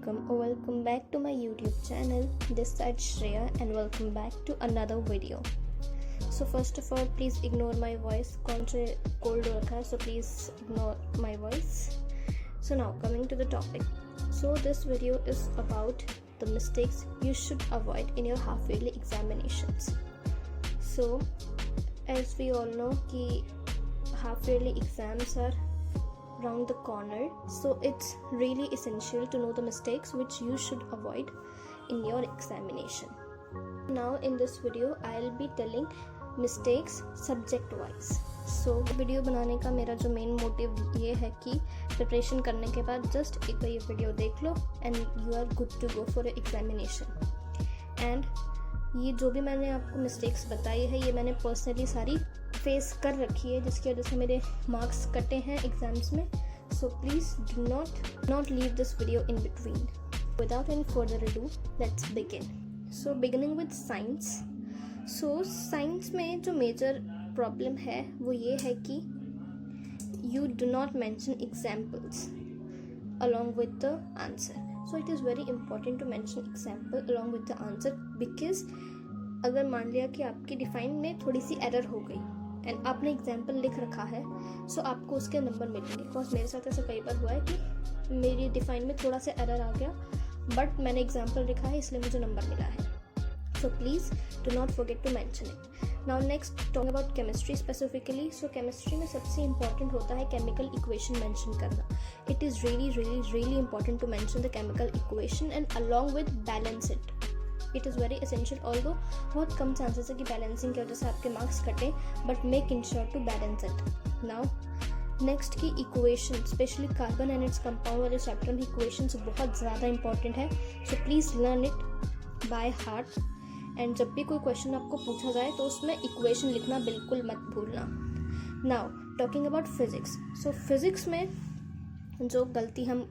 welcome back to my YouTube channel. This side Shreya and welcome back to another video. So first of all, please ignore my voice. कौन से cold हो रखा है, so please ignore my voice. So now coming to the topic. So this video is about the mistakes you should avoid in your half-yearly examinations. So as we all know कि half-yearly exams are around the corner, so it's really essential to know the mistakes which you should avoid in your examination. Now in this video I'll be telling mistakes subject wise. So video बनाने का मेरा जो main motive ये है कि preparation करने के बाद जस्ट एक बार ये वीडियो देख लो and you are good to go for examination. And ये जो भी मैंने आपको मिस्टेक्स बताई है ये मैंने पर्सनली सारी फेस कर रखी है, जिसकी वजह से मेरे मार्क्स कटे हैं एग्जाम्स में. सो please do not leave this video in between. Without any further ado let's begin. So beginning with science. So science में जो मेजर प्रॉब्लम है वो ये है कि you do not mention examples along with the answer. So it is very important to mention example along with the answer because अगर मान लिया कि आपकी डिफाइन में थोड़ी सी एरर हो गई एंड आपने एग्जाम्पल लिख रखा है, सो आपको उसके नंबर मिलेंगे. बिकॉज मेरे साथ ऐसा कई बार हुआ है कि मेरी डिफाइन में थोड़ा सा एरर आ गया बट मैंने एग्जाम्पल लिखा है इसलिए मुझे नंबर मिला है. So please do not forget to mention it. Now next talking about chemistry specifically. So chemistry में सबसे important होता है chemical equation mention करना. It is really important to mention the chemical equation and along with balance it. It is very essential. Although बहुत कम chances है कि balancing की वजह से आपके marks कटे, but make sure to balance it. Now next की equation, specially carbon and its compound वाले चैप्टर में इक्वेशंस बहुत ज़्यादा इंपॉर्टेंट है. So please learn it by heart and जब भी कोई क्वेश्चन आपको पूछा जाए तो उसमें इक्वेशन लिखना बिल्कुल मत भूलना. Now talking about physics. So physics में जो गलती हम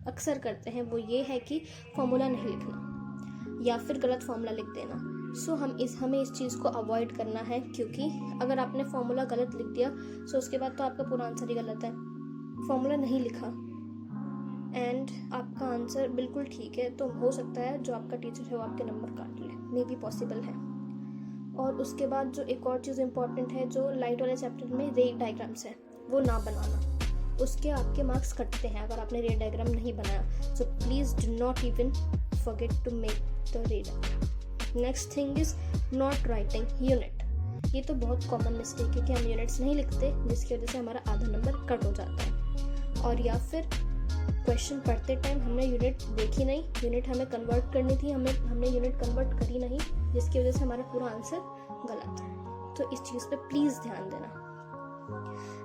अक्सर करते हैं वो ये है कि फॉर्मूला नहीं लिखना या फिर गलत फॉर्मूला लिख देना. सो हमें इस चीज़ को अवॉइड करना है क्योंकि अगर आपने फॉर्मूला गलत लिख दिया सो उसके बाद तो आपका पूरा आंसर ही गलत है. फॉर्मूला नहीं लिखा एंड आपका आंसर बिल्कुल ठीक है तो हो सकता है जो आपका टीचर है वो आपके नंबर काट ले, मे बी पॉसिबल है. और उसके बाद जो एक और चीज़ इंपॉर्टेंट है, जो लाइट वाले चैप्टर में रे डायग्राम्स है वो ना बनाना, उसके आपके मार्क्स कटते हैं अगर आपने रे डायग्राम नहीं बनाया. So please do not even forget to make the ray diagram. Next thing is not writing unit. ये तो बहुत कॉमन मिस्टेक है कि हम यूनिट्स नहीं लिखते जिसकी वजह से हमारा आधा नंबर कट हो जाता है. और या फिर क्वेश्चन पढ़ते टाइम हमने यूनिट देखी नहीं, यूनिट हमें कन्वर्ट करनी थी, हमने यूनिट कन्वर्ट करी नहीं जिसकी वजह से हमारा पूरा आंसर गलत है. तो इस चीज़ पे प्लीज़ ध्यान देना.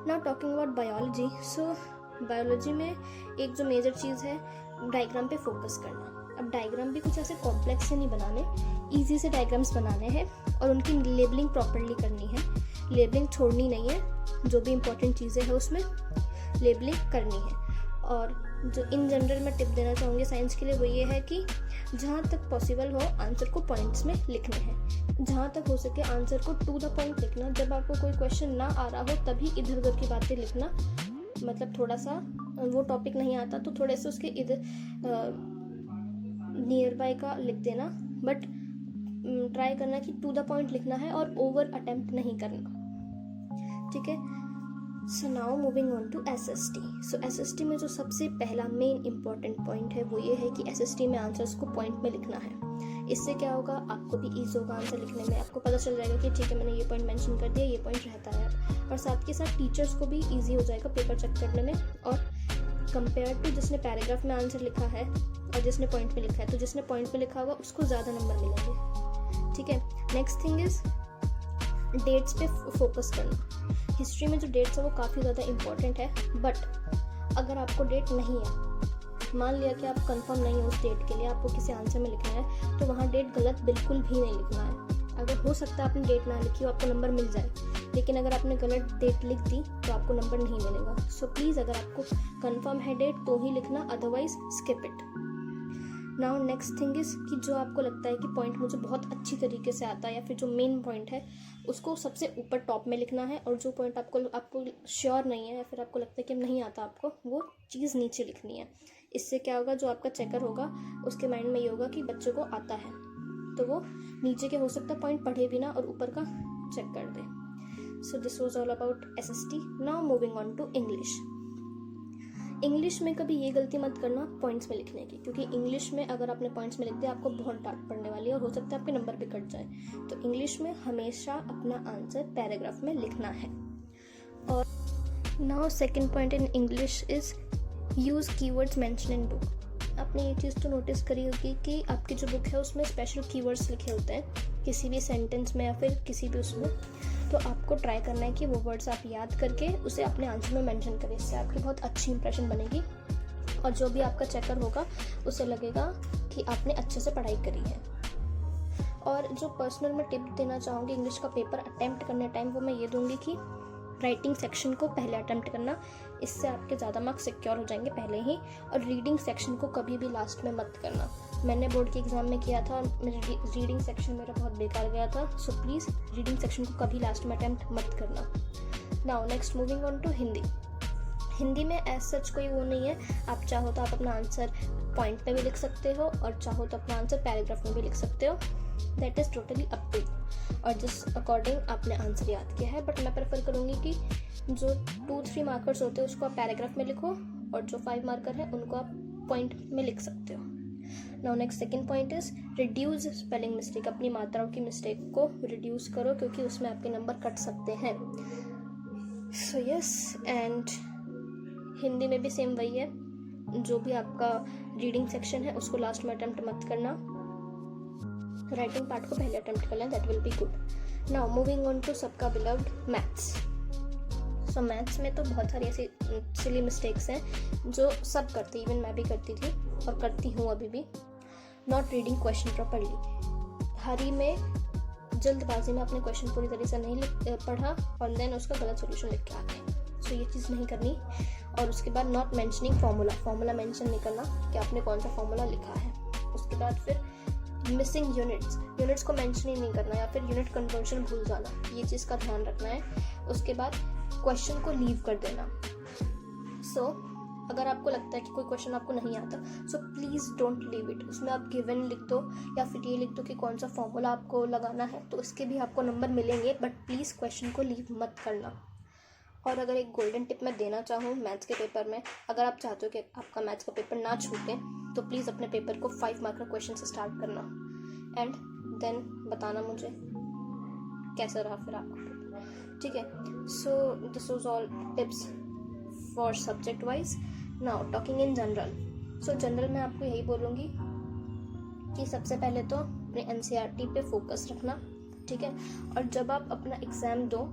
Now talking about biology. So biology में एक जो मेजर चीज़ है डायग्राम पे फोकस करना. अब डायग्राम भी कुछ ऐसे कॉम्प्लेक्स से नहीं बनाने, ईजी से डायग्राम्स बनाने हैं और उनकी लेबलिंग प्रॉपर्ली करनी है. लेबलिंग छोड़नी नहीं है, जो भी इंपॉर्टेंट चीज़ें हैं उसमें लेबलिंग करनी है. और जो इन जनरल मैं टिप देना चाहूँगी साइंस के लिए वो ये है कि जहाँ तक पॉसिबल हो आंसर को पॉइंट्स में लिखने हैं. जहाँ तक हो सके आंसर को टू द पॉइंट लिखना. जब आपको कोई क्वेश्चन ना आ रहा हो तभी इधर उधर की बातें लिखना. मतलब थोड़ा सा वो टॉपिक नहीं आता तो थोड़े से उसके इधर नियर बाय का लिख देना, बट ट्राई करना कि टू द पॉइंट लिखना है और ओवर अटेम्प्ट नहीं करना. ठीक है. So now moving on to SST. So SST में जो सबसे पहला मेन इंपॉर्टेंट पॉइंट है वो ये है कि SST में आंसर्स को पॉइंट में लिखना है. इससे क्या होगा, आपको भी ईजी होगा आंसर लिखने में. आपको पता चल जाएगा कि ठीक है मैंने ये पॉइंट मेंशन कर दिया, ये पॉइंट रहता है. और साथ के साथ टीचर्स को भी ईजी हो जाएगा पेपर चेक करने में. और कंपेयर टू जिसने पैराग्राफ में आंसर लिखा है और जिसने पॉइंट में लिखा है, तो जिसने पॉइंट में लिखा होगा उसको ज़्यादा नंबर मिलेंगे. ठीक है. नेक्स्ट थिंग इज़ डेट्स पे फोकस करना. हिस्ट्री में जो डेट्स है वो काफ़ी ज़्यादा इंपॉर्टेंट है, बट अगर आपको डेट नहीं है, मान लिया कि आप कंफर्म नहीं हो उस डेट के लिए, आपको किसी आंसर में लिखना है तो वहाँ डेट गलत बिल्कुल भी नहीं लिखना है. अगर हो सकता है आपने डेट ना लिखी हो आपको नंबर मिल जाए, लेकिन अगर आपने गलत डेट लिख दी तो आपको नंबर नहीं मिलेगा. सो प्लीज़ अगर आपको कंफर्म है डेट तो ही लिखना, otherwise skip it. Now next thing is कि जो आपको लगता है कि पॉइंट मुझे बहुत अच्छी तरीके से आता है या फिर जो मेन पॉइंट है उसको सबसे ऊपर टॉप में लिखना है, और जो पॉइंट आपको श्योर नहीं है या फिर आपको लगता है कि नहीं आता आपको, वो चीज़ नीचे लिखनी है. इससे क्या होगा, जो आपका चेकर होगा उसके माइंड में ये होगा कि बच्चे को आता है, तो वो नीचे के हो सकता है पॉइंट पढ़े भी ना और ऊपर का चेक कर दे। So this was all about SST। Now moving on to English. English में कभी ये गलती मत करना पॉइंट्स में लिखने की, क्योंकि इंग्लिश में अगर आपने पॉइंट्स में लिख दिया आपको बहुत डांट पड़ने वाली है और हो सकता है आपके नंबर भी कट जाए। तो इंग्लिश में हमेशा अपना आंसर पैराग्राफ में लिखना है। और now second point in English is use keywords mention in book. आपने ये चीज़ तो नोटिस करी होगी कि आपकी जो बुक है उसमें स्पेशल कीवर्ड्स लिखे होते हैं किसी भी सेंटेंस में या फिर किसी भी उसमें। तो आपको ट्राई करना है कि वो वर्ड्स आप याद करके उसे अपने आंसर में मेंशन करें। इससे आपकी बहुत अच्छी इंप्रेशन बनेगी और जो भी आपका चेकर होगा उसे लगेगा कि आपने अच्छे से पढ़ाई करी है। और जो पर्सनल मैं टिप देना चाहूँगी इंग्लिश का पेपर अटेम्प्ट करने टाइम, वो मैं ये दूंगी कि राइटिंग सेक्शन को पहले अटेम्प्ट करना, इससे आपके ज़्यादा मार्क्स सिक्योर हो जाएंगे पहले ही। और रीडिंग सेक्शन को कभी भी लास्ट में मत करना। मैंने बोर्ड के एग्ज़ाम में किया था, मेरा रीडिंग सेक्शन मेरा बहुत बेकार गया था। सो प्लीज़ रीडिंग सेक्शन को कभी लास्ट में अटेम्प्ट मत करना। Now next moving on to Hindi. Hindi में एज सच कोई वो नहीं है, आप चाहो तो आप अपना आंसर पॉइंट पे भी लिख सकते हो और चाहो तो अपना आंसर पैराग्राफ में भी लिख सकते हो। That is totally up to और जिस अकॉर्डिंग आपने आंसर याद किया है। बट मैं प्रेफर करूँगी कि जो 2-3 मार्कर्स होते हैं उसको आप पैराग्राफ में लिखो और जो 5 मार्कर है उनको आप पॉइंट में लिख सकते हो। Now next second point is reduce spelling mistake. अपनी मात्राओं की मिस्टेक को रिड्यूस करो क्योंकि उसमें आपके नंबर कट सकते हैं। सो यस, एंड हिंदी में भी सेम वही है, जो भी आपका रीडिंग सेक्शन है उसको लास्ट में अटेम्प्ट मत करना, राइटिंग पार्ट को पहले अटेम्प्ट कर लें, that will be good. Now moving on to सबका बिलव्ड मैथ्स। सो मैथ्स में तो बहुत सारी ऐसी सिली मिस्टेक्स हैं जो सब करते, इवन मैं भी करती थी और करती हूँ अभी भी। Not reading question properly. Hurry में जल्दबाजी में अपने क्वेश्चन पूरी तरह से नहीं पढ़ा और देन उसका गलत सोल्यूशन लिख के आ गए। सो ये चीज़ नहीं करनी। और उसके बाद नॉट मेंशनिंग फार्मूला मेंशन नहीं करना कि आपने कौन सा फार्मूला लिखा है। उसके बाद फिर मिसिंग यूनिट्स को मेंशन ही नहीं करना या फिर यूनिट कन्वर्जन भूल जाना, ये चीज़ का ध्यान रखना है। उसके बाद क्वेश्चन को लीव कर देना। सो अगर आपको लगता है कि कोई क्वेश्चन आपको नहीं आता, so please don't leave it. उसमें आप गिवन लिख दो या फिर ये लिख दो कि कौन सा फॉर्मूला आपको लगाना है, तो उसके भी आपको नंबर मिलेंगे, बट प्लीज़ क्वेश्चन को लीव मत करना। और अगर एक गोल्डन टिप मैं देना चाहूँ मैथ्स के पेपर में, अगर आप चाहते हो कि आपका मैथ्स का पेपर ना छूटे, तो प्लीज़ अपने पेपर को 5 मार्क का क्वेश्चन से स्टार्ट करना एंड देन बताना मुझे कैसा रहा फिर आपका पेपर, ठीक है। सो this was all tips for subject wise. Now talking in general. So general में आपको यही बोलूँगी कि सबसे पहले तो अपने NCERT पे फोकस रखना, ठीक है। और जब आप अपना एग्ज़ाम दो,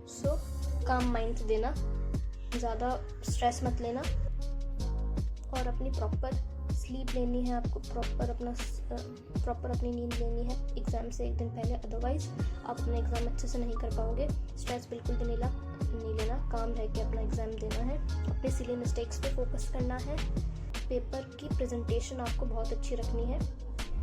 सो काम माइंड देना, ज़्यादा स्ट्रेस मत लेना और अपनी प्रॉपर स्लीप लेनी है आपको, प्रॉपर अपनी नींद लेनी है एग्ज़ाम से एक दिन पहले, अदरवाइज़ आप अपना एग्ज़ाम अच्छे से नहीं कर पाओगे। स्ट्रेस बिल्कुल भी नहीं लेना, काम रह के अपना एग्ज़ाम देना है। अपने सिली मिस्टेक्स पे फोकस करना है। पेपर की प्रेजेंटेशन आपको बहुत अच्छी रखनी है,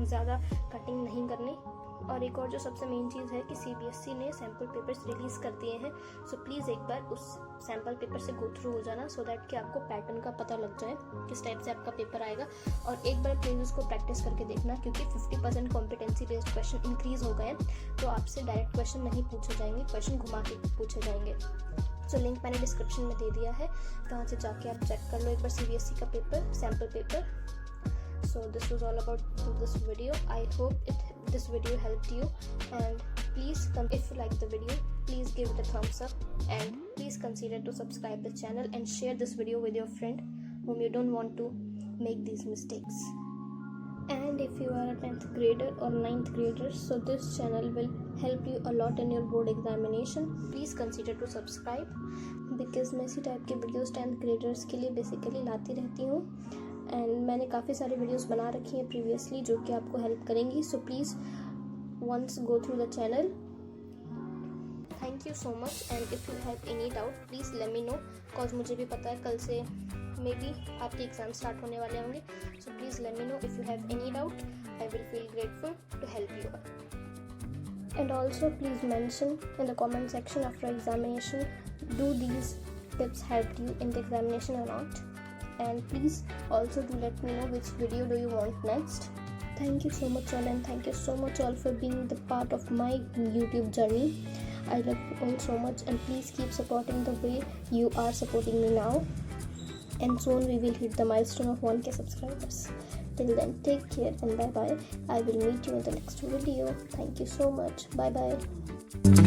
ज़्यादा कटिंग नहीं करनी। और एक और जो सबसे मेन चीज़ है कि CBSE ने सैम्पल पेपर्स रिलीज़ कर दिए हैं। सो प्लीज़ एक बार उस सैम्पल पेपर से गो थ्रू हो जाना, सो दैट कि आपको पैटर्न का पता लग जाए किस टाइप से आपका पेपर आएगा। और एक बार प्लीज़ उसको प्रैक्टिस करके देखना, क्योंकि 50% कॉम्पिटेंसी बेस्ड क्वेश्चन इंक्रीज़ हो गए हैं, तो आपसे डायरेक्ट क्वेश्चन नहीं पूछे जाएंगे, क्वेश्चन घुमा के पूछे जाएंगे। सो लिंक मैंने डिस्क्रिप्शन में दे दिया है, कहाँ से जाके आप चेक कर लो एक बार CBSE का paper, sample paper. So this was all about this video. I hope this video helped you, and please if you like the video, please give it a thumbs up and please consider to subscribe the channel and share this video with your friend whom you don't want to make these mistakes. And if you are a 10th grader or 9th grader, so this channel will help you a lot in your board examination. Please consider to subscribe because मैं इसी type के videos 10th graders के लिए basically लाती रहती हूँ। And मैंने काफ़ी सारी वीडियोस बना रखी हैं प्रीवियसली जो कि आपको हेल्प करेंगी। So please once go through the channel. Thank you so much, and if you have any doubt please let me know, because मुझे भी पता है कल से मे बी आपके एग्ज़ाम स्टार्ट होने वाले होंगे। So please let me know if you have any doubt, I will feel grateful to help you. And also please mention in the comment section after examination, do these tips helped you in the examination or not? and please also do let me know which video do you want next. Thank you so much all, and thank you so much all for being the part of my YouTube journey. I love you all so much, and please keep supporting the way you are supporting me now, and soon we will hit the milestone of 1k subscribers. Till then, take care and bye bye. I will meet you in the next video. Thank you so much. Bye bye.